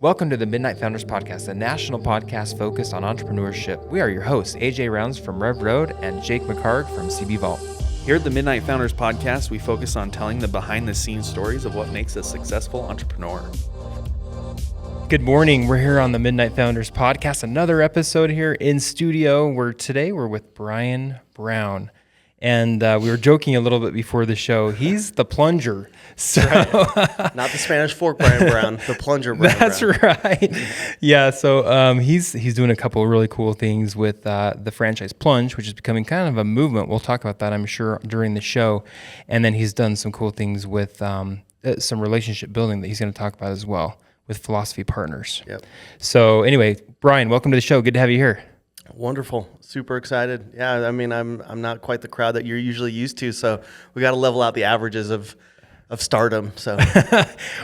Welcome to the Midnight Founders Podcast, a national podcast focused on entrepreneurship. We are your hosts, AJ Rounds from Rev Road and Jake McHarg from CB Vault. Here at the Midnight Founders Podcast, we focus on telling the behind-the-scenes stories of what makes a successful entrepreneur. Good morning. We're here on the Midnight Founders Podcast, another episode here in studio where today we're with Brian Brown. And we were joking a little bit before the show. He's the plunger. So Not the Spanish fork Brian Brown, the plunger Brian That's Brown. right. Yeah, so he's doing a couple of really cool things with the franchise plunge, which is becoming kind of a movement. We'll talk about that, I'm sure, during the show. And then he's done some cool things with some relationship building that he's going to talk about as well with Philosophy Partners. Yep. So anyway, Brian, welcome to the show. Good to have you here. Wonderful. Super excited. Yeah, I mean, I'm not quite the crowd that you're usually used to, so we got to level out the averages of stardom. So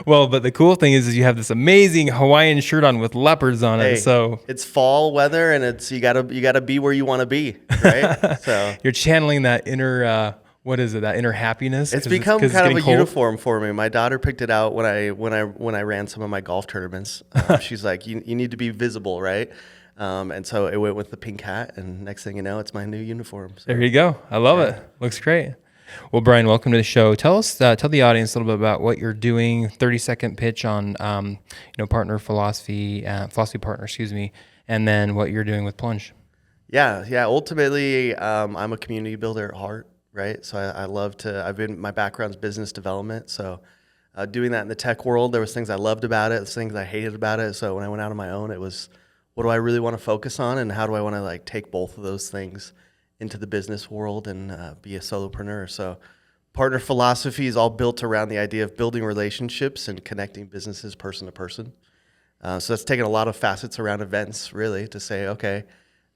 Well, but the cool thing is you have this amazing Hawaiian shirt on with leopards on it. So it's fall weather, and it's you gotta be where you want to be, right? So you're channeling that inner that inner happiness. it's become kind of a cold. uniform for me. My daughter picked it out when I ran some of my golf tournaments. She's like, you need to be visible, right? And so it went with the pink hat, and next thing you know, it's my new uniform. So. There you go. I love it. Looks great. Well, Brian, welcome to the show. Tell the audience a little bit about what you're doing. 30-second pitch on, partner philosophy partner, and then what you're doing with Plunge. Yeah. Ultimately, I'm a community builder at heart, right? So I love to. My background's business development, so doing that in the tech world, there was things I loved about it, things I hated about it. So when I went out on my own, it was, what do I really want to focus on, and how do I want to take both of those things into the business world and be a solopreneur? So partner philosophy is all built around the idea of building relationships and connecting businesses person to person. So that's taken a lot of facets around events, really, to say, okay,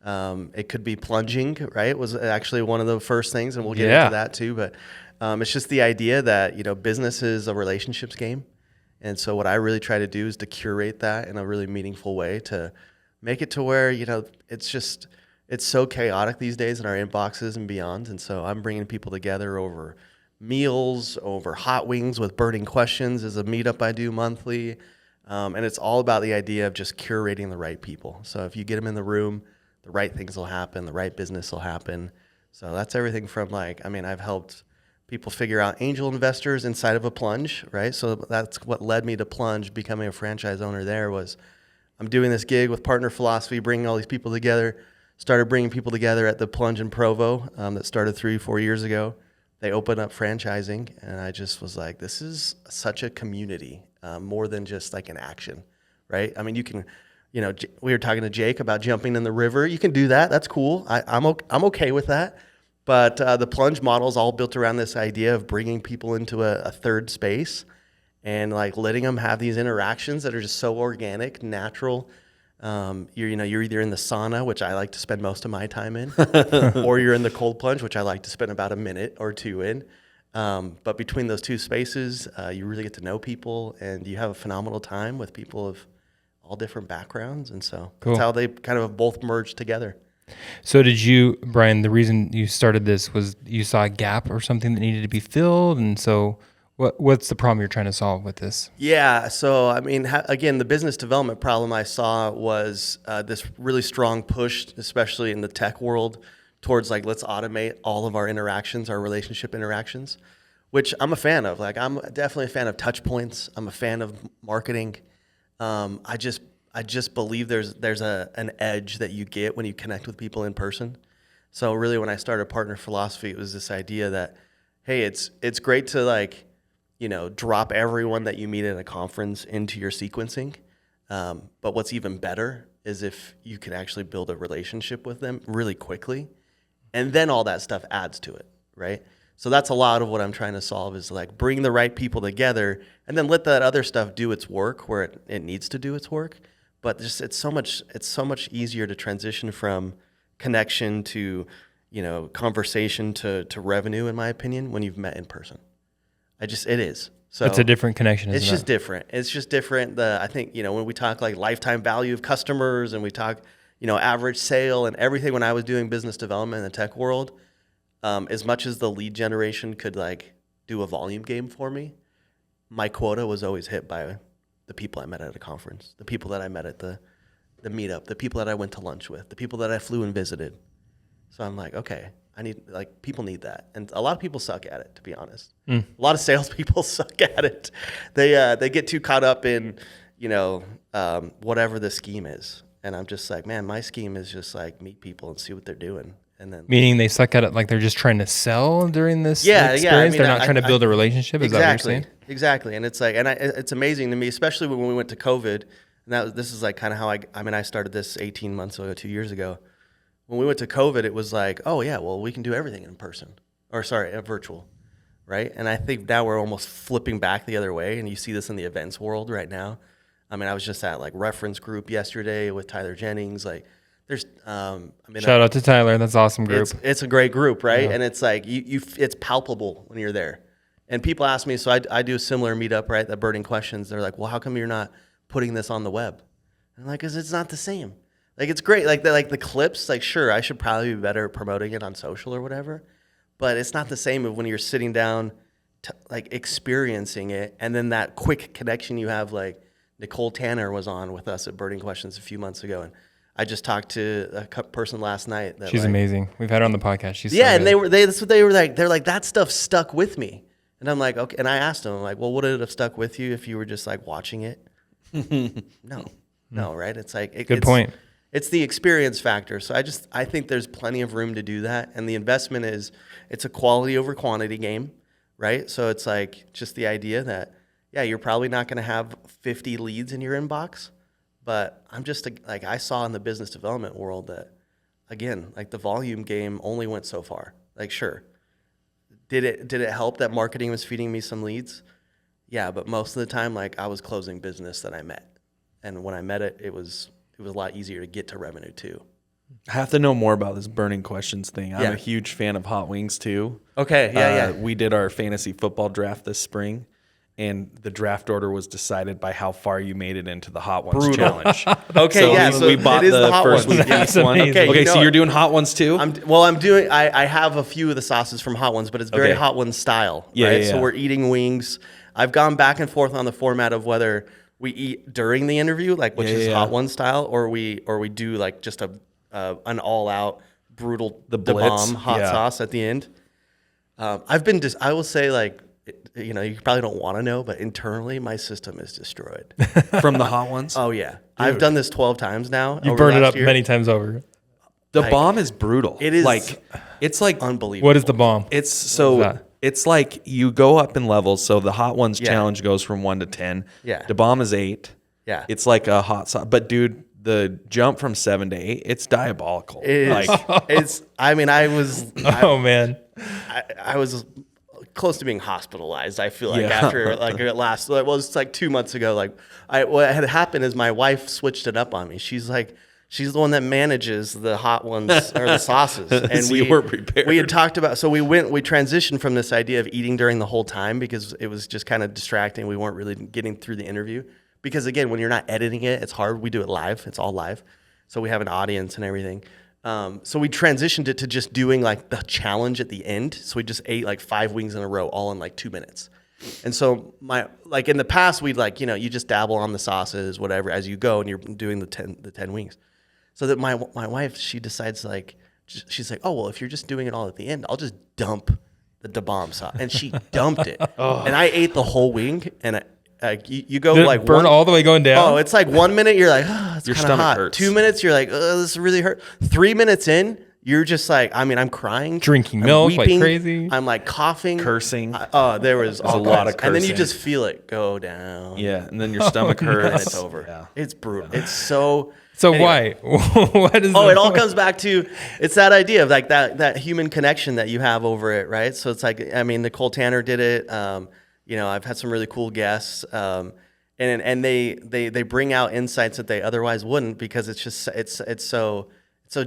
it could be plunging, right? It was actually one of the first things, and we'll get into that too. But it's just the idea that, business is a relationships game. And so what I really try to do is to curate that in a really meaningful way to make it to where, it's so chaotic these days in our inboxes and beyond. And so I'm bringing people together over meals, over hot wings with burning questions is a meetup I do monthly. And it's all about the idea of just curating the right people. So if you get them in the room, the right things will happen, the right business will happen. So that's everything from I've helped people figure out angel investors inside of a plunge, right? So that's what led me to Plunge, becoming a franchise owner there was, I'm doing this gig with Partner Philosophy, bringing all these people together. Started bringing people together at the Plunge in Provo that started 3-4 years ago. They opened up franchising, and I just was like, this is such a community, more than just an action, right? I mean, you can, we were talking to Jake about jumping in the river. You can do that. That's cool. I'm okay with that. But the Plunge model is all built around this idea of bringing people into a third space and letting them have these interactions that are just so organic, natural. You're either in the sauna, which I like to spend most of my time in, or you're in the cold plunge, which I like to spend about a minute or two in. But between those two spaces, you really get to know people, and you have a phenomenal time with people of all different backgrounds. And so That's how they kind of both merged together. So did you, Brian, the reason you started this was you saw a gap or something that needed to be filled, and so what's the problem you're trying to solve with this? Yeah, so again, the business development problem I saw was this really strong push, especially in the tech world, towards let's automate all of our interactions, our relationship interactions, which I'm a fan of. I'm definitely a fan of touch points. I'm a fan of marketing. I just believe there's an edge that you get when you connect with people in person. So really, when I started Partner Philosophy, it was this idea that, hey, it's great to drop everyone that you meet at a conference into your sequencing. But what's even better is if you can actually build a relationship with them really quickly, and then all that stuff adds to it, right? So that's a lot of what I'm trying to solve is bring the right people together and then let that other stuff do its work where it needs to do its work. But it's so much easier to transition from connection to, conversation to revenue, in my opinion, when you've met in person. It is. So it's a different connection, isn't it? It's just different. It's just different. I think, when we talk lifetime value of customers and we talk, average sale and everything, when I was doing business development in the tech world, as much as the lead generation could do a volume game for me, my quota was always hit by the people I met at a conference, the people that I met at the meetup, the people that I went to lunch with, the people that I flew and visited. So I'm like, okay, people need that. And a lot of people suck at it, to be honest. A lot of salespeople suck at it. They get too caught up in, whatever the scheme is. And I'm just like, man, my scheme is just like meet people and see what they're doing. And then Meaning they suck at it like they're just trying to sell during this experience? They're not trying to build a relationship? Is that what you're saying? Exactly. And it's like, it's amazing to me, especially when we went to COVID. And this is like kind of how I started this 18 months ago, 2 years ago. When we went to COVID, it was like, oh yeah, well, we can do everything in person, virtual, right? And I think now we're almost flipping back the other way. And you see this in the events world right now. I mean, I was just at like reference group yesterday with Tyler Jennings. Like there's, shout out to Tyler. That's an awesome group. It's a great group, right? Yeah. And it's like, it's palpable when you're there. And people ask me, so I do a similar meetup, right? The Burning Questions. They're like, well, how come you're not putting this on the web? And I'm like, because it's not the same. Like, it's great. Like the clips, like, sure, I should probably be better at promoting it on social or whatever. But it's not the same of when you're sitting down, like experiencing it. And then that quick connection you have, like Nicole Tanner was on with us at Burning Questions a few months ago. And I just talked to a person last night. She's amazing. We've had her on the podcast. She's yeah, so and that's what they were like. They're like, that stuff stuck with me. And I'm like, okay. And I asked them, I'm like, well, would it have stuck with you if you were just like watching it? No, right? It's like good point. It's the experience factor. So I think there's plenty of room to do that. And the investment it's a quality over quantity game, right? So it's like just the idea that, yeah, you're probably not going to have 50 leads in your inbox, but I'm just like, I saw in the business development world that, again, like the volume game only went so far. Like, sure. Did it help that marketing was feeding me some leads? Yeah, but most of the time, like I was closing business that I met. And when I met it was a lot easier to get to revenue too. I have to know more about this Burning Questions thing. I'm a huge fan of Hot Wings too. Okay, yeah. We did our fantasy football draft this spring, and the draft order was decided by how far you made it into the Hot Ones challenge. Okay, so we bought the first week one. Okay, so you're doing Hot Ones too? I have a few of the sauces from Hot Ones, but it's very Hot Ones style, right? So we're eating wings. I've gone back and forth on the format of whether we eat during the interview, like which is Hot One style, or we do like just an all out brutal the bomb hot sauce at the end. I will say, like, you probably don't want to know, but internally my system is destroyed from the Hot Ones. Oh yeah, dude. I've done this 12 times now. You burned it up many times over. The bomb is brutal. It is it's like unbelievable. What is the bomb? It's like you go up in levels. So the Hot Ones challenge goes from 1 to 10. Yeah. The bomb is 8. Yeah. It's like a hot sauce. But dude, the jump from 7 to 8, it's diabolical. I was close to being hospitalized. I feel like after like it last, it's like 2 months ago. Like what had happened is my wife switched it up on me. She's the one that manages the Hot Ones or the sauces. And so we were prepared. We had talked about, so we transitioned from this idea of eating during the whole time because it was just kind of distracting. We weren't really getting through the interview because, again, when you're not editing it, it's hard. We do it live. It's all live. So we have an audience and everything. So we transitioned it to just doing like the challenge at the end. So we just ate like 5 wings in a row, all in like 2 minutes. And so in the past, we'd you just dabble on the sauces, whatever, as you go, and you're doing the 10 wings. So that my wife, she decides she's like, oh, well, if you're just doing it all at the end, I'll just dump the Da Bomb sauce. And she dumped it. And I ate the whole wing. And you go did it burn all the way going down? Oh, it's like 1 minute, you're like, oh, it's your kind of hot. Hurts. 2 minutes, you're like, oh, this really hurt. 3 minutes in, you're just like, I'm crying. Drinking milk weeping, like crazy. I'm like coughing. Cursing. There was a lot of cursing. And then you just feel it go down. Yeah, and then your stomach hurts. And it's over. Yeah. It's brutal. It's so... So anyway. Why? What is it all comes back to, it's that idea of like that human connection that you have over it, right? So it's like, Nicole Tanner did it. I've had some really cool guests. And they bring out insights that they otherwise wouldn't because it's just, it's so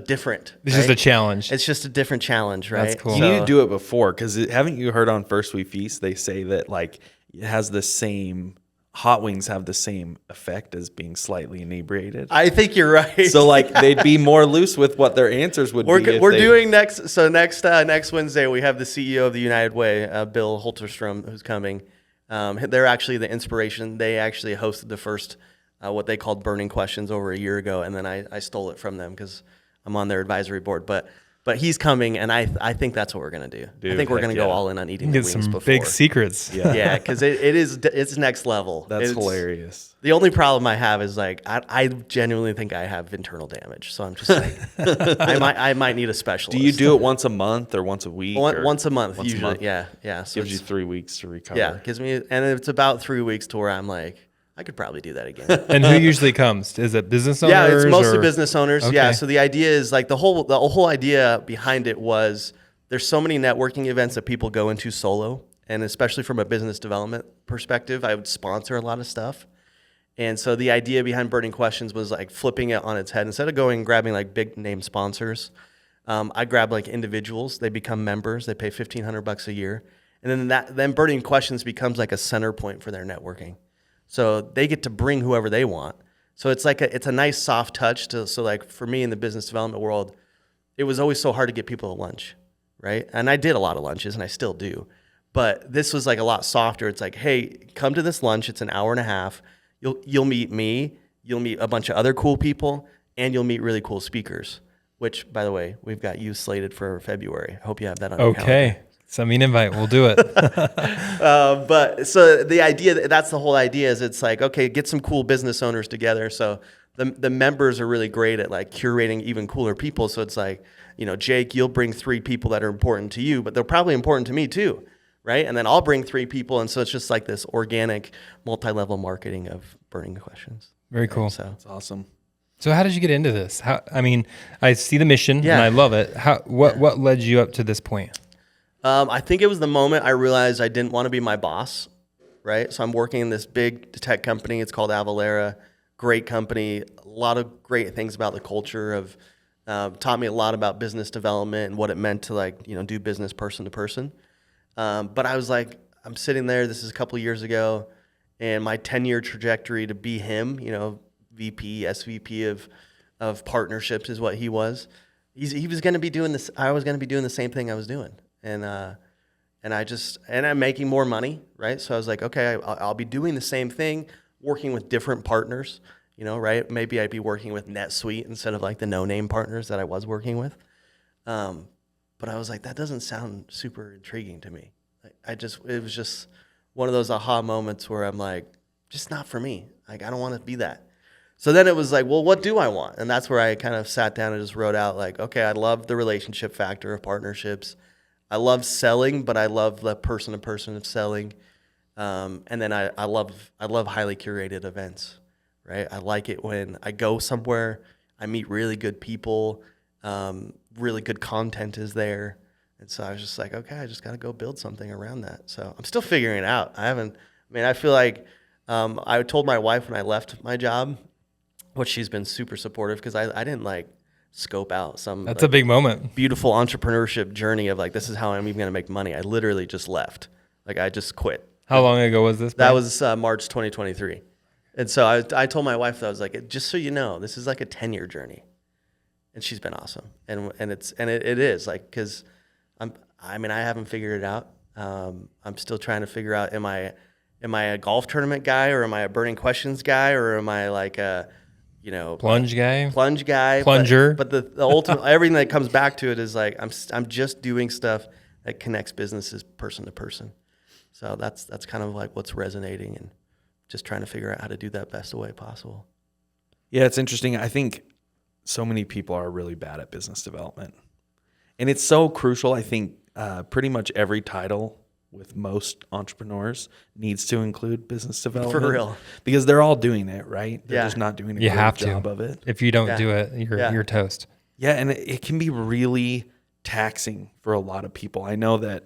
different. It's just a challenge. It's just a different challenge, right? That's cool. You need to do it before because haven't you heard on First We Feast, they say that like it has the same... Hot Wings have the same effect as being slightly inebriated. I think you're right. So like they'd be more loose with what their answers would be. We're doing next Wednesday we have the CEO of the United Way, Bill Holterstrom, who's coming. They're actually the inspiration. They actually hosted the first what they called Burning Questions over a year ago, and then I stole it from them because I'm on their advisory board. But he's coming, and I think that's what we're gonna do. Dude, I think we're gonna go yeah. all in on eating the Get wings some before. big secrets. Yeah, because it's next level. That's It's hilarious. The only problem I have is like I genuinely think I have internal damage, so I'm just like I might need a specialist. Do you do it once a month or once a week? or once a month once a usually? month? Yeah. So Gives you it's- 3 weeks to recover. yeah, gives me, and it's about 3 weeks to where I'm like I could probably do that again. And who usually comes? Is it business owners? Yeah, it's mostly or- business owners. Yeah. Okay. So the idea is like the whole idea behind it was there's so many networking events that people go into solo, and especially from a business development perspective, I would sponsor a lot of stuff. And so the idea behind Burning Questions was like flipping it on its head. Instead of going and grabbing like big name sponsors, I grab like individuals. They become members. They pay $1,500 a year, and then Burning Questions becomes like a center point for their networking. So they get to bring whoever they want. So it's like it's a nice soft touch to, so like for me in the business development world, it was always so hard to get people to lunch, right? And I did a lot of lunches and I still do, but this was like a lot softer. It's like, hey, come to this lunch. It's an hour and a half. You'll meet me, you'll meet a bunch of other cool people, and you'll meet really cool speakers, which by the way, we've got you slated for February. I hope you have that on your calendar. Okay. Send me an invite. We'll do it. But so the idea, that's the whole idea is it's like, okay, get some cool business owners together. So the members are really great at like curating even cooler people. So it's like, Jake, you'll bring 3 people that are important to you, but they're probably important to me too. Right. And then I'll bring 3 people. And so it's just like this organic multi-level marketing of Burning Questions. Very cool. So That's awesome. So how did you get into this? I see the mission Yeah. and I love it. What led you up to this point? I think it was the moment I realized I didn't want to be my boss, right? So I'm working in this big tech company. It's called Avalara. Great company. A lot of great things about the culture of taught me a lot about business development and what it meant to do business person to person. But I was like, I'm sitting there. This is a couple of years ago, and my 10-year trajectory to be him, VP, SVP of partnerships is what he was. He was going to be doing this. I was going to be doing the same thing I was doing. And I'm making more money, right? So I was like, okay, I'll be doing the same thing, working with different partners, right? Maybe I'd be working with NetSuite instead of like the no-name partners that I was working with. But I was like, that doesn't sound super intriguing to me. It was just one of those aha moments where I'm like, just not for me. Like, I don't want to be that. So then it was like, well, what do I want? And that's where I kind of sat down and just wrote out like, okay, I love the relationship factor of partnerships. I love selling, but I love the person-to-person of selling. And then I love highly curated events, right? I like it when I go somewhere, I meet really good people, really good content is there. And so I was just like, okay, I just got to go build something around that. So I'm still figuring it out. I feel like I told my wife when I left my job, which she's been super supportive because I didn't scope out some That's a big moment. beautiful entrepreneurship journey of this is how I'm even going to make money. I literally just left. I just quit. How long ago was this? That Brian? was March 2023. And so I told my wife that I was like, just so you know, this is like a 10-year journey. And she's been awesome. And it is because I haven't figured it out. I'm still trying to figure out, am I a golf tournament guy, or am I a Burning Questions guy, or am I like a, plunge guy. plunger? But the ultimate, everything that comes back to it is like, I'm just doing stuff that connects businesses person to person. So that's kind of like what's resonating, and just trying to figure out how to do that best way possible. Yeah, it's interesting. I think so many people are really bad at business development. And it's so crucial. I think pretty much every title with most entrepreneurs needs to include business development. For real. Because they're all doing it, right? They're Yeah. just not doing a You great have job to. of it. If you don't Yeah. do it, you're toast. Yeah, and it can be really taxing for a lot of people. I know that,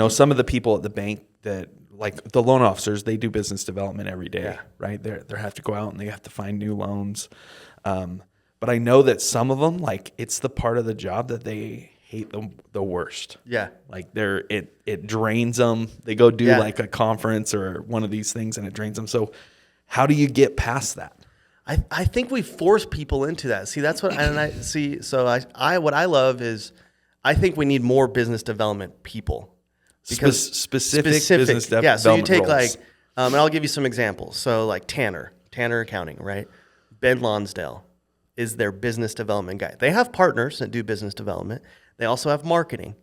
some of the people at the bank that, like the loan officers, they do business development every day, Yeah. right? They have to go out and they have to find new loans. But I know that some of them, it's the part of the job that they hate the worst. Yeah. It drains them. They go do Yeah. a conference or one of these things and it drains them. So how do you get past that? I think we force people into that. See, that's what I see. So what I love is I think we need more business development people. specific business development yeah. So you take roles. like, and I'll give you some examples. So like Tanner Accounting, right? Ben Lonsdale is their business development guy. They have partners that do business development. They also have marketing,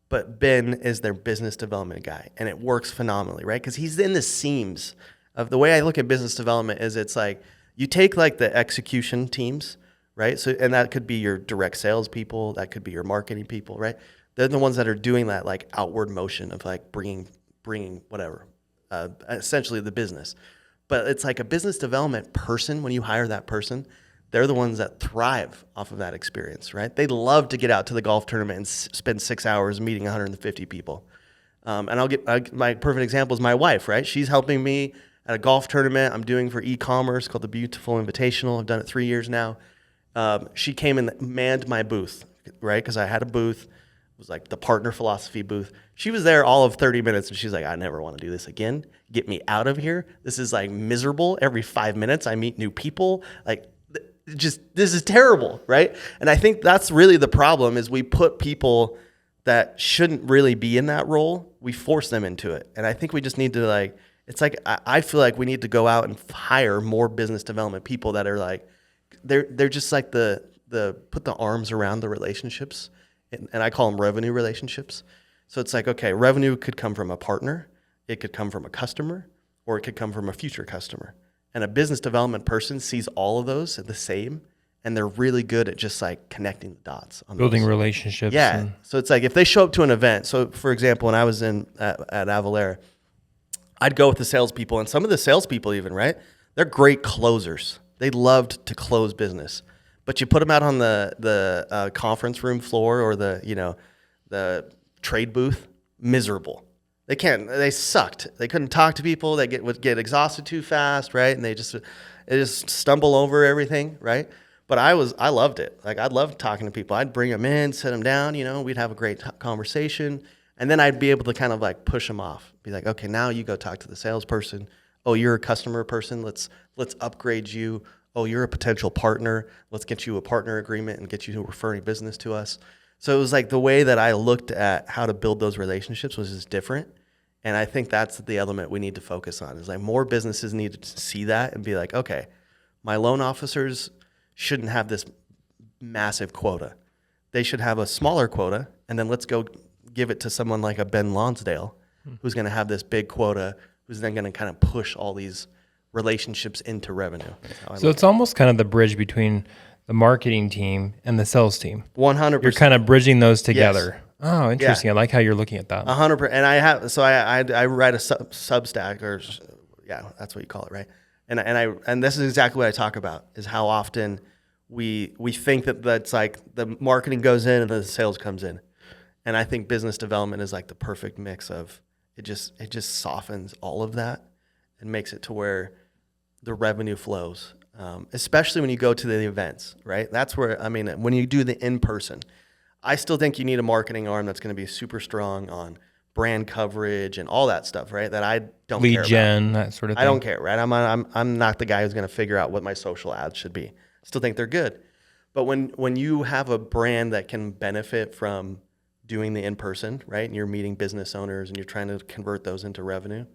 but Ben is their business development guy, and it works phenomenally, right? Because he's in the seams of the way I look at business development. Is it's like you take like the execution teams, right? So, and that could be your direct sales people, that could be your marketing people, right? They're the ones that are doing that like outward motion of like bringing whatever, essentially the business. But it's like a business development person. When you hire that person, they're the ones that thrive off of that experience, right? They love to get out to the golf tournament and spend 6 hours meeting 150 people. And my perfect example is my wife, right? She's helping me at a golf tournament I'm doing for e-commerce called the Beautiful Invitational. I've done it 3 years now. She came and manned my booth, right? Because I had a booth. It was like the partner philosophy booth. She was there all of 30 minutes, and she's like, I never want to do this again. Get me out of here. This is like miserable. Every 5 minutes I meet new people. Like, just this is terrible, right? And I think that's really the problem is we put people that shouldn't really be in that role, we force them into it. And I think we just need to like, it's like I feel like we need to go out and hire more business development people that are like, they're just like the put the arms around the relationships, and I call them revenue relationships. So it's like, okay, revenue could come from a partner, it could come from a customer, or it could come from a future customer. And a business development person sees all of those the same, and they're really good at just like connecting the dots on Building those. relationships. Yeah. So it's like if they show up to an event. So for example, when I was at Avalara, I'd go with the salespeople, and some of the salespeople even, right? They're great closers. They loved to close business, but you put them out on the conference room floor or the trade booth, miserable. They sucked. They couldn't talk to people. They would get exhausted too fast, right? And they just stumble over everything, right? But I loved it. Like I loved talking to people. I'd bring them in, sit them down, we'd have a great conversation. And then I'd be able to kind of like push them off. Be like, okay, now you go talk to the salesperson. Oh, you're a customer person. Let's upgrade you. Oh, you're a potential partner. Let's get you a partner agreement and get you referring business to us. So it was like the way that I looked at how to build those relationships was just different. And I think that's the element we need to focus on is like more businesses need to see that and be like, okay, my loan officers shouldn't have this massive quota. They should have a smaller quota, and then let's go give it to someone like a Ben Lonsdale who's going to have this big quota, who's then going to kind of push all these relationships into revenue. So it's almost kind of the bridge between the marketing team and the sales team. 100%. You're kind of bridging those together. Yes. Oh, interesting. Yeah. I like how you're looking at that. 100%. And I write a Substack, or yeah, that's what you call it, right? And this is exactly what I talk about is how often we think that that's like the marketing goes in and the sales comes in. And I think business development is like the perfect mix of it just softens all of that and makes it to where the revenue flows, especially when you go to the events, right? That's where, when you do the in-person, I still think you need a marketing arm that's going to be super strong on brand coverage and all that stuff, right? That I don't care Lead about. gen, that sort of thing. I don't care, right? I'm not the guy who's going to figure out what my social ads should be. I still think they're good. But when you have a brand that can benefit from doing the in-person, right? And you're meeting business owners and you're trying to convert those into revenue,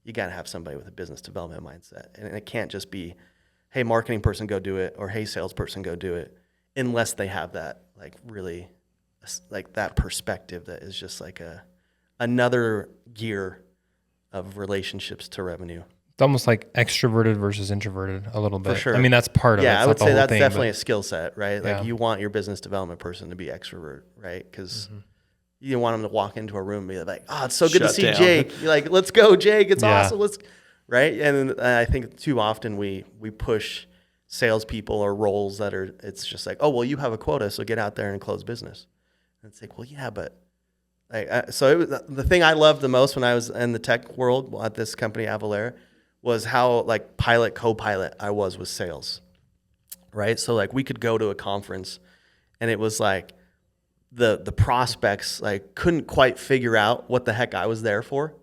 you got to have somebody with a business development mindset. And it can't just be, hey, marketing person, go do it, or hey, salesperson, go do it, unless they have that like really like that perspective that is just like another gear of relationships to revenue. It's almost like extroverted versus introverted a little bit. For sure. I mean, that's part of it. Yeah, I would say that's definitely a a skill set, right? Like Yeah. you want your business development person to be extrovert, right? Because you don't want them to walk into a room and be like, oh, it's so good to Shut see down. Jake. You're like, let's go, Jake. It's Yeah. awesome. Right? And I think too often we push salespeople or roles that are, it's just like, oh, well, you have a quota, so get out there and close business. And it's like, well, yeah, but so it was, the thing I loved the most when I was in the tech world at this company, Avalara, was how like pilot, co-pilot I was with sales, right? So like we could go to a conference and it was like the prospects like couldn't quite figure out what the heck I was there for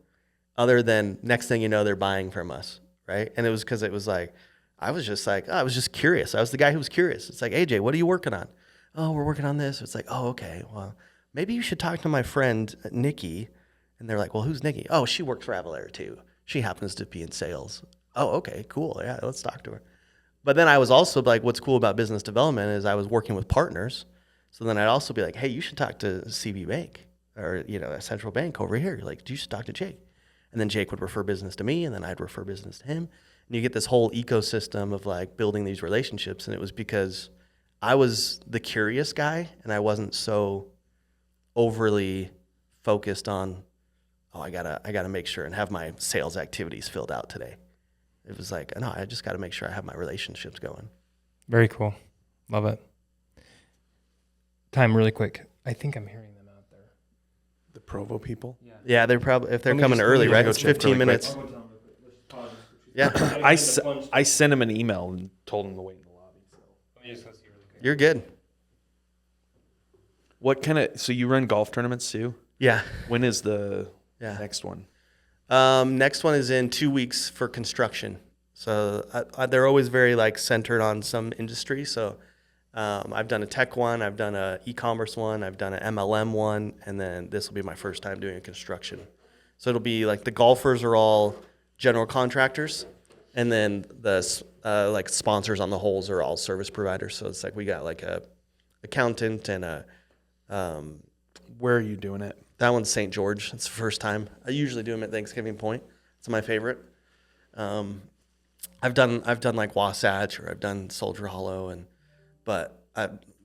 other than next thing you know, they're buying from us, right? And it was because it was like, I was just curious. I was the guy who was curious. It's like, AJ, what are you working on? Oh, we're working on this. It's like, oh, okay. Well, maybe you should talk to my friend Nikki, And they're like, well, who's Nikki? Oh, she works for Avalara too. She happens to be in sales. Oh, okay, cool. Yeah, let's talk to her. But then I was also like, what's cool about business development is I was working with partners. So then I'd also be like, hey, you should talk to CB Bank or, a central bank over here. Like, you should talk to Jake. And then Jake would refer business to me, and then I'd refer business to him. And you get this whole ecosystem of like building these relationships. And it was because I was the curious guy, and I wasn't so overly focused on, I gotta make sure and have my sales activities filled out today. It was like, no, I just got to make sure I have my relationships going. Very cool. Love it. Time really quick. I think I'm hearing them out there. The Provo people. Yeah, they're probably, if they're Let me coming just- early, let me right? go It's check 15 really minutes. Yeah, I sent him an email and told him to wait in the lobby. So. you're good. What kind of? So you run golf tournaments too? Yeah. When is the Yeah. next one? Next one is in 2 weeks for construction. So they're always very like centered on some industry. So I've done a tech one, I've done a e-commerce one, I've done an MLM one, and then this will be my first time doing a construction. So it'll be like the golfers are all general contractors, and then the like sponsors on the holes are all service providers. So it's like we got like a accountant and a Where are you doing it? that one's St. George. It's the first time. I usually do them at Thanksgiving Point. It's my favorite. I've done like Wasatch, or I've done Soldier Hollow, but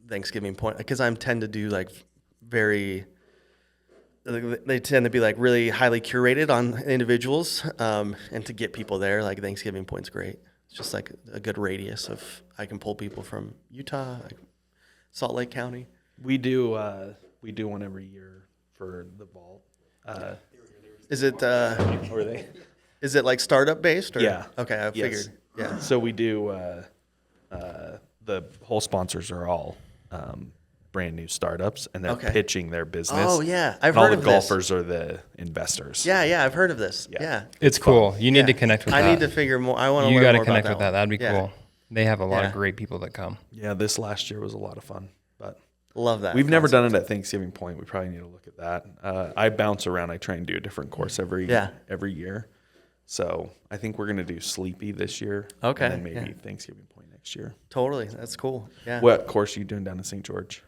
Thanksgiving Point, because I tend to do like they tend to be like really highly curated on individuals, and to get people there, like Thanksgiving Point's great. It's just like a good radius of, I can pull people from Utah, like Salt Lake County. We do one every year for the vault. Is it Or they? is it like startup based? Or? Yeah. Okay, I Yes. figured. Yeah. So we do. The whole sponsors are all brand new startups, and they're Okay. pitching their business. Oh yeah, I've And all heard the of golfers are the investors. this. Yeah, I've heard of this. Yeah. Yeah. It's cool. You need Yeah. to connect with that. I need to figure more. I want to You learn got to more connect about with that. That'd be Yeah. cool. They have a lot Yeah. of great people that come. Yeah. This last year was a lot of fun, but Love that. we've never concept. done it at Thanksgiving Point. We probably need to look at that. I bounce around. I try and do a different course every year. So I think we're gonna do Sleepy this year. Okay, And then maybe yeah. Thanksgiving Point next year. Totally. That's cool. Yeah. What course are you doing down in St. George?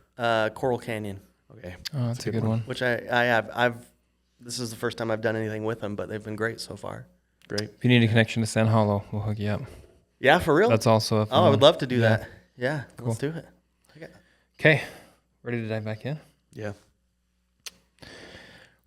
Coral Canyon, Okay. Oh, that's a good one. which I have. This is the first time I've done anything with them, but they've been great so far. Great. If you need a connection to San Hollow, we'll hook you up. Yeah, for real. That's also a fun I would one. love to do Yeah. that. Yeah, Cool. let's do it. Okay. Ready to dive back in? Yeah.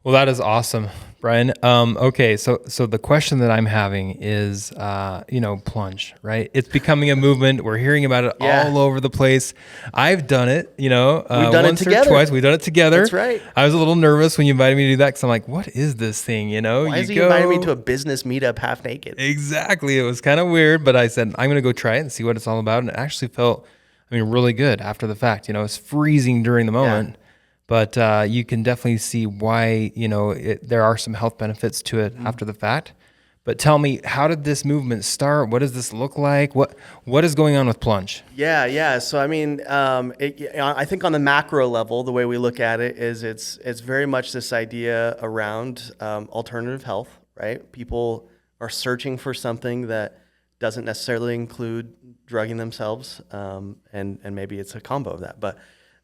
Well, that is awesome, Brian. Okay, so the question that I'm having is, plunge, right? It's becoming a movement. We're hearing about it Yeah. all over the place. I've done it, We've done it once or together. twice. We've done it together. That's right. I was a little nervous when you invited me to do that because I'm like, what is this thing? Why is he inviting me to a business meetup half naked? Exactly. It was kind of weird, but I said, I'm going to go try it and see what it's all about. And it actually felt, really good after the fact. It's freezing during the moment, but you can definitely see why, there are some health benefits to it after the fact. But tell me, how did this movement start? What does this look like? What is going on with plunge? Yeah. So I think on the macro level, the way we look at it is it's very much this idea around alternative health, right? People are searching for something that doesn't necessarily include drugging themselves, and maybe it's a combo of that. But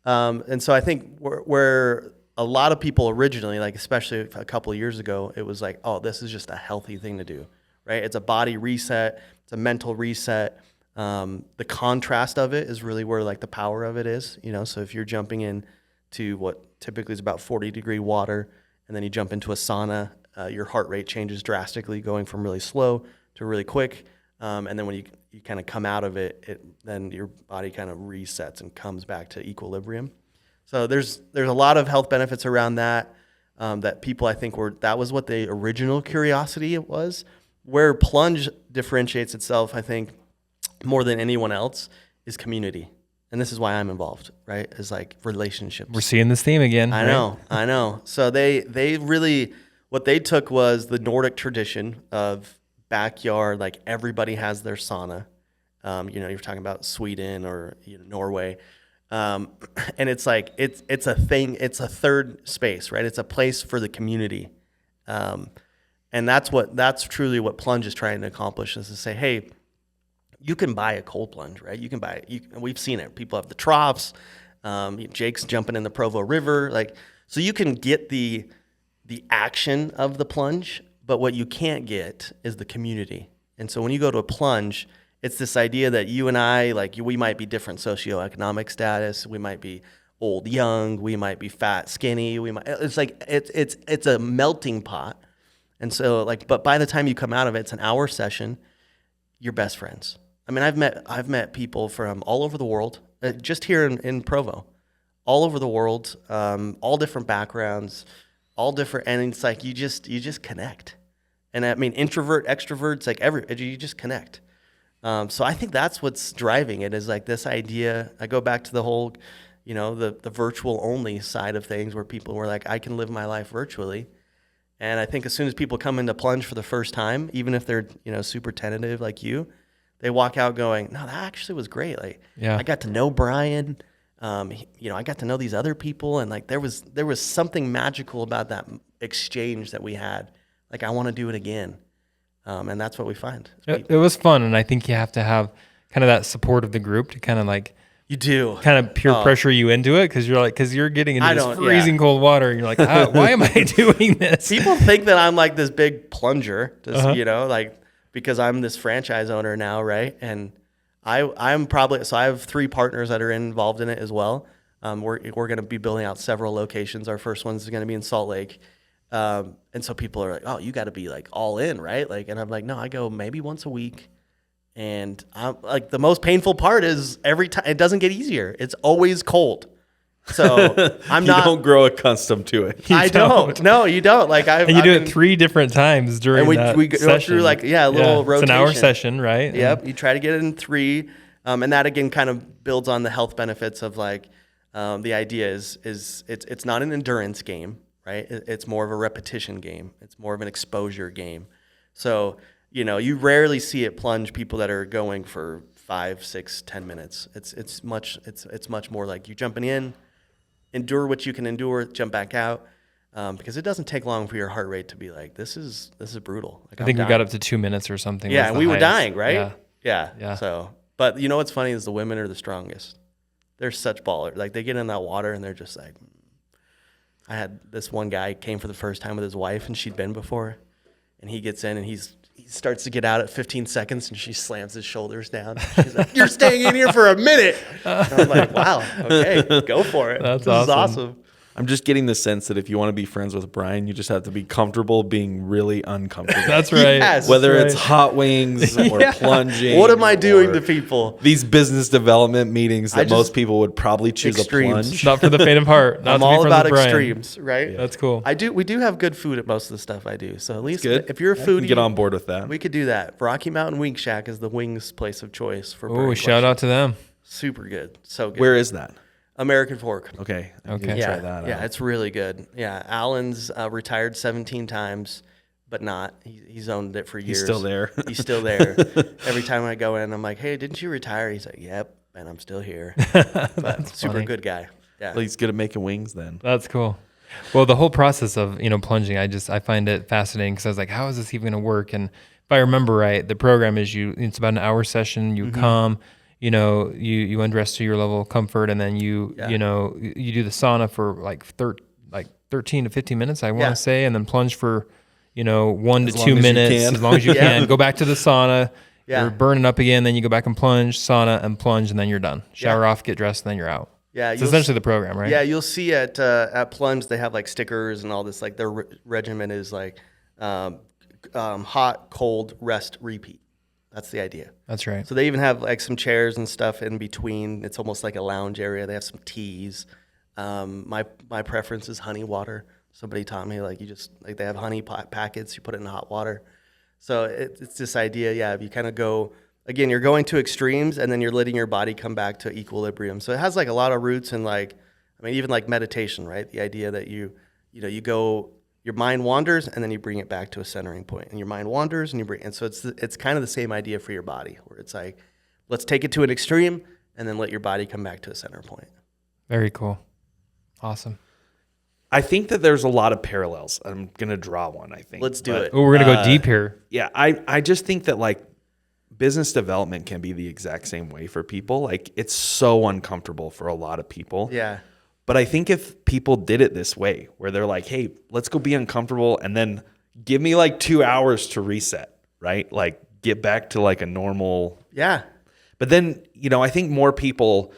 and so I think where a lot of people originally, like especially a couple of years ago, it was like, oh, this is just a healthy thing to do, right? It's a body reset, it's a mental reset. The contrast of it is really where like the power of it is, So if you're jumping in to what typically is about 40-degree water, and then you jump into a sauna, your heart rate changes drastically, going from really slow to really quick. And then when you kind of come out of it, then your body kind of resets and comes back to equilibrium. So there's a lot of health benefits around that, that people I think that was what the original curiosity was. Where plunge differentiates itself, I think, more than anyone else, is community. And this is why I'm involved, right? Is like relationships. We're seeing this theme again. I know. So they really, what they took was the Nordic tradition of backyard, like everybody has their sauna. You're talking about Sweden or Norway. And it's like, it's a thing, it's a third space, right? It's a place for the community. And that's truly what plunge is trying to accomplish, is to say, hey, you can buy a cold plunge, right? You can buy it. We've seen it. People have the troughs. Jake's jumping in the Provo River, so you can get the action of the plunge, but what you can't get is the community. And so when you go to a plunge, it's this idea that you and I, we might be different socioeconomic status. We might be old, young. We might be fat, skinny. It's a melting pot. And so but by the time you come out of it, it's an hour session. You're best friends. I mean, I've met people from all over the world, just here in Provo, all over the world, all different backgrounds, all different, and it's you just connect. And I mean, introvert, extroverts, you just connect. So I think that's what's driving it, is this idea. I go back to the whole, the virtual only side of things, where people were I can live my life virtually. And I think as soon as people come into plunge for the first time, even if they're, super tentative like you, they walk out going, no, that actually was great. I got to know Brian. I got to know these other people, and there was something magical about that exchange that we had. I want to do it again. And that's what we find. It was fun. And I think you have to have kind of that support of the group to kind of you do kind of peer pressure you into it, because you're getting into this freezing cold water, and you're why am I doing this? People think that I'm this big plunger, because I'm this franchise owner now, right? And I'm probably, so I have 3 partners that are involved in it as well. We're going to be building out several locations. Our first one's going to be in Salt Lake. And so people are oh, you got to be all in, right? And I'm no, I go maybe once a week. And I'm the most painful part is every time it doesn't get easier. It's always cold. So I'm not. You don't grow accustomed to it. I don't. No, you don't. And you do it 3 different times during that we go session. through a little rotation. It's an hour session, right? Yep. You try to get it in 3. And that again kind of builds on the health benefits of the idea is it's not an endurance game, right? It's more of a repetition game. It's more of an exposure game. So, you rarely see it plunge people that are going for 5, 6, 10 minutes. It's much more you jumping in, endure what you can endure, jump back out, because it doesn't take long for your heart rate to be this is brutal. I think we got up to 2 minutes or something. Yeah, and we were dying, right? Yeah. Yeah. So, but what's funny is the women are the strongest. They're such ballers. They get in that water and they're just I had this one guy came for the first time with his wife, and she'd been before, and he gets in and he starts to get out at 15 seconds, and she slams his shoulders down. She's you're staying in here for a minute. And I'm wow, okay, go for it. That's This is awesome. I'm just getting the sense that if you want to be friends with Brian, you just have to be comfortable being really uncomfortable. That's right. Yes. Whether That's it's hot wings or plunging. What am I doing or to people? These business development meetings that most people would probably choose Extremes. a plunge. Not for the faint of heart. Not I'm to be all friends about with Brian. extremes, right? That's cool. We do have good food at most of the stuff I do. So at least good. if you're a I can foodie, get on board with that. we could do that. Rocky Mountain Wing Shack is the wings place of choice for Oh, burger shout out to them. Super good. So good. Where is that? American Fork. Okay. Okay. Yeah, Try that out. yeah, it's really good. Yeah, Alan's retired 17 times, but not. He's owned it for years. He's still there. He's still there. Every time I go in, I'm hey, didn't you retire? He's yep, and I'm still here. But super funny. good guy. Yeah. Well, he's good at making wings then. That's cool. Well, the whole process of, plunging, I find it fascinating, because I was how is this even going to work? And if I remember right, the program is it's about an hour session. You come, you undress to your level of comfort, and then you do the sauna for 13 to 15 minutes, I want to say, and then plunge for, 1 to 2 minutes, as long as you can. Go back to the sauna. Yeah. You're burning up again, then you go back and plunge, sauna and plunge, and then you're done. Shower off, get dressed, and then you're out. Yeah, it's essentially the program, right? Yeah, you'll see at Plunge they have stickers and all this. Their regimen is hot, cold, rest, repeat. That's the idea. That's right. So they even have some chairs and stuff in between. It's almost like a lounge area. They have some teas. My preference is honey water. Somebody taught me you just they have honey packets. You put it in hot water. So it's this idea. Yeah, if you kind of go again, you're going to extremes, and then you're letting your body come back to equilibrium. So it has a lot of roots in even meditation, right? The idea that you go. Your mind wanders, and then you bring it back to a centering point. And your mind wanders, and and so it's kind of the same idea for your body, where it's let's take it to an extreme, and then let your body come back to a center point. Very cool. Awesome. I think that there's a lot of parallels. I'm going to draw one, I think. Let's do it. Oh, we're going to go deep here. Yeah, I just think that like business development can be the exact same way for people. Like it's so uncomfortable for a lot of people. Yeah. But I think if people did it this way, where they're like, hey, let's go be uncomfortable and then give me like 2 hours to reset, right? Like get back to like a normal. Yeah. But then, I think more people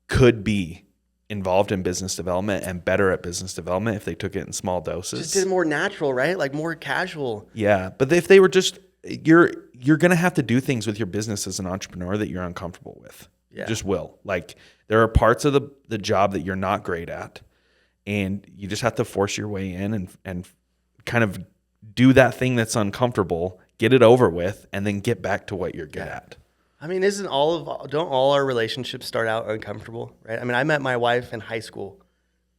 could be involved in business development and better at business development if they took it in small doses. Just did it more natural, right? Like more casual. Yeah. But if they were just, you're going to have to do things with your business as an entrepreneur that you're uncomfortable with. Yeah. You just will. Like there are parts of the job that you're not great at, and you just have to force your way in and kind of do that thing that's uncomfortable, get it over with, and then get back to what you're good at. I mean, don't all our relationships start out uncomfortable, right? I mean, I met my wife in high school.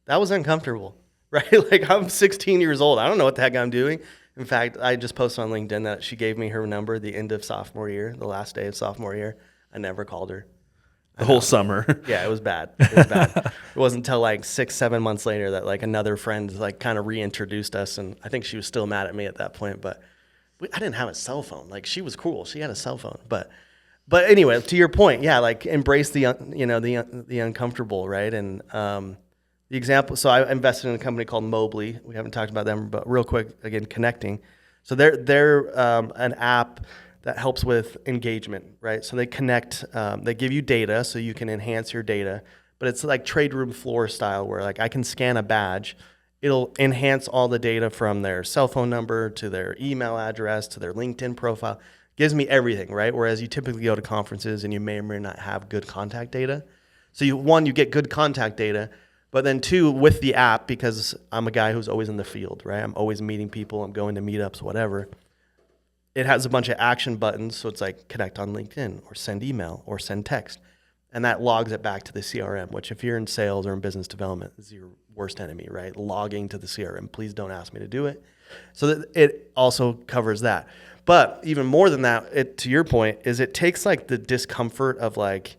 That was uncomfortable, right? Like I'm 16 years old. I don't know what the heck I'm doing. In fact, I just posted on LinkedIn that she gave me her number the end of sophomore year, the last day of sophomore year. I never called her. The whole summer. Yeah, it was bad. It wasn't until like 6-7 months later that like another friend like kind of reintroduced us, and I think she was still mad at me at that point. But I didn't have a cell phone. Like she was cool. She had a cell phone. But anyway, to your point, yeah, like embrace the uncomfortable, right? And the example. So I invested in a company called Mobley. We haven't talked about them, but real quick, again, connecting. So they're an app that helps with engagement, right? So they connect, they give you data so you can enhance your data, but it's like trade room floor style where like I can scan a badge, it'll enhance all the data from their cell phone number to their email address to their LinkedIn profile, gives me everything, right? Whereas you typically go to conferences and you may or may not have good contact data. So you get good contact data, but then two, with the app, because I'm a guy who's always in the field, right? I'm always meeting people, I'm going to meetups, whatever. It has a bunch of action buttons, so it's like connect on LinkedIn or send email or send text. And that logs it back to the CRM, which if you're in sales or in business development is your worst enemy, right? Logging to the CRM. Please don't ask me to do it. So that it also covers that. But even more than that, to your point, is it takes like the discomfort of like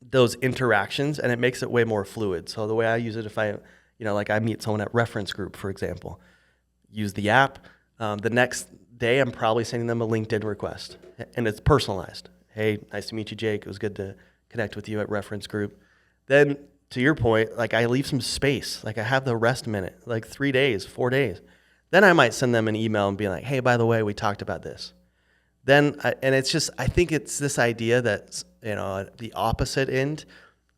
those interactions and it makes it way more fluid. So the way I use it, if I meet someone at reference group, for example, use the app. The next day, I'm probably sending them a LinkedIn request, and it's personalized. Hey, nice to meet you, Jake. It was good to connect with you at reference group. Then, to your point, like I leave some space. Like I have the rest minute, like 3 days, 4 days. Then I might send them an email and be like, hey, by the way, we talked about this. And it's just, I think it's this idea that, the opposite end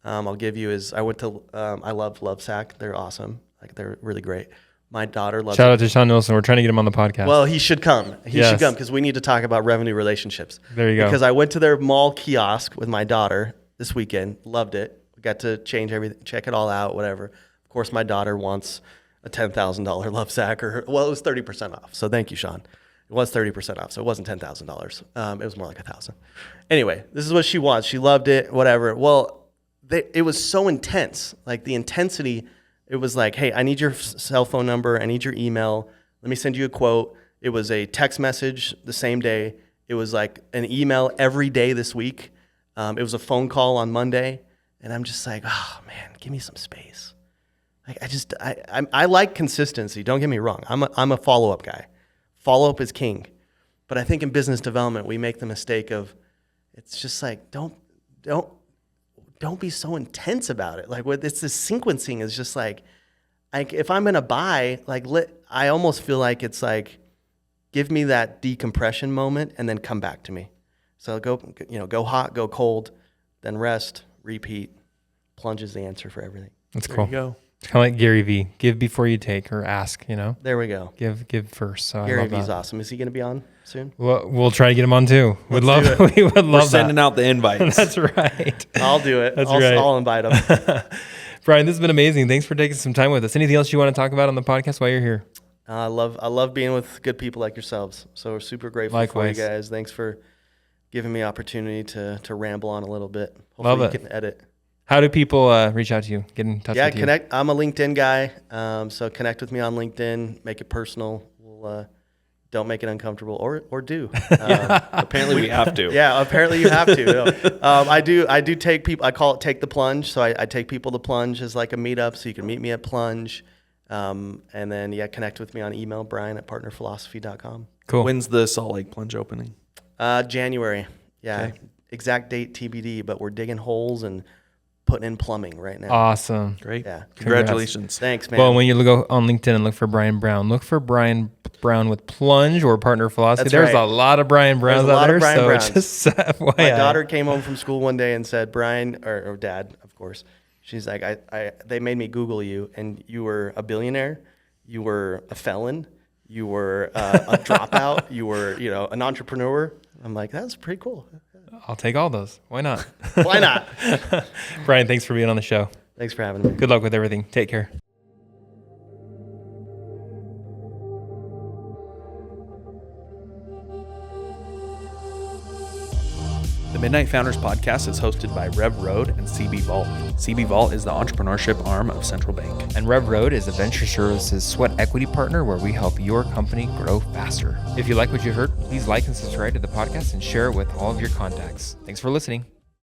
I'll give you is I love Lovesac. They're awesome. Like they're really great. My daughter loves it. Shout out to Sean Nilsson. We're trying to get him on the podcast. Well, he should come. He should Yes. come because we need to talk about revenue relationships. There you go. Because I went to their mall kiosk with my daughter this weekend. Loved it. We got to change everything, check it all out, whatever. Of course, my daughter wants a $10,000 Lovesac. It was 30% off. So thank you, Sean. It was 30% off, so it wasn't $10,000. It was more like $1,000. Anyway, this is what she wants. She loved it, whatever. Well, it was so intense. Like the intensity, it was like, hey, I need your cell phone number. I need your email. Let me send you a quote. It was a text message the same day. It was like an email every day this week. It was a phone call on Monday. And I'm just like, oh, man, give me some space. Like I like consistency. Don't get me wrong. I'm a follow-up guy. Follow-up is king. But I think in business development, we make the mistake of, it's just like, don't be so intense about it. Like it's the sequencing is just like if I'm going to buy, like I almost feel like it's like, give me that decompression moment and then come back to me. So go hot, go cold, then rest, repeat. Plunge is the answer for everything. That's There cool. you go. It's kind of like Gary Vee. Give before you take, or ask, There we go. Give first. So Gary I love Vee's that. awesome. Is he going to be on soon? Well, we'll try to get him on too. We would Let's love We're that. sending out the invites. That's right. I'll do it. That's right. I'll invite him. Brian, this has been amazing. Thanks for taking some time with us. Anything else you want to talk about on the podcast while you're here? I love being with good people like yourselves. So we're super grateful Likewise. for you guys. Thanks for giving me opportunity to ramble on a little bit. Hopefully Love you it. can edit. How do people reach out to you? Get in touch with you? I'm a LinkedIn guy. So connect with me on LinkedIn. Make it personal. We'll don't make it uncomfortable, or do. Apparently we have to. Yeah, apparently you have to. I do take people. I call it take the plunge. So I take people to Plunge as like a meetup. So you can meet me at Plunge, and then connect with me on email, Brian@partnerphilosophy.com. Cool. When's the Salt Lake Plunge opening? January. Yeah, Okay. exact date TBD. But we're digging holes and putting in plumbing right now. Awesome. Great. Yeah. Congratulations. Thanks, man. Well, when you go on LinkedIn and look for Brian Brown, look for Brian Brown with Plunge or Partner Philosophy. That's There's right. a lot of Brian Browns There's a out lot there. of Brian So Browns. just FYI. My daughter came home from school one day and said, Brian, or Dad, of course. She's like, they made me Google you, and you were a billionaire, you were a felon, you were a dropout, you were, an entrepreneur. I'm like, that's pretty cool. I'll take all those. Why not? Why not? Brian, thanks for being on the show. Thanks for having me. Good luck with everything. Take care. The Midnight Founders podcast is hosted by Rev Road and CB Vault. CB Vault is the entrepreneurship arm of Central Bank. And Rev Road is a venture services sweat equity partner where we help your company grow faster. If you like what you heard, please like and subscribe to the podcast and share it with all of your contacts. Thanks for listening.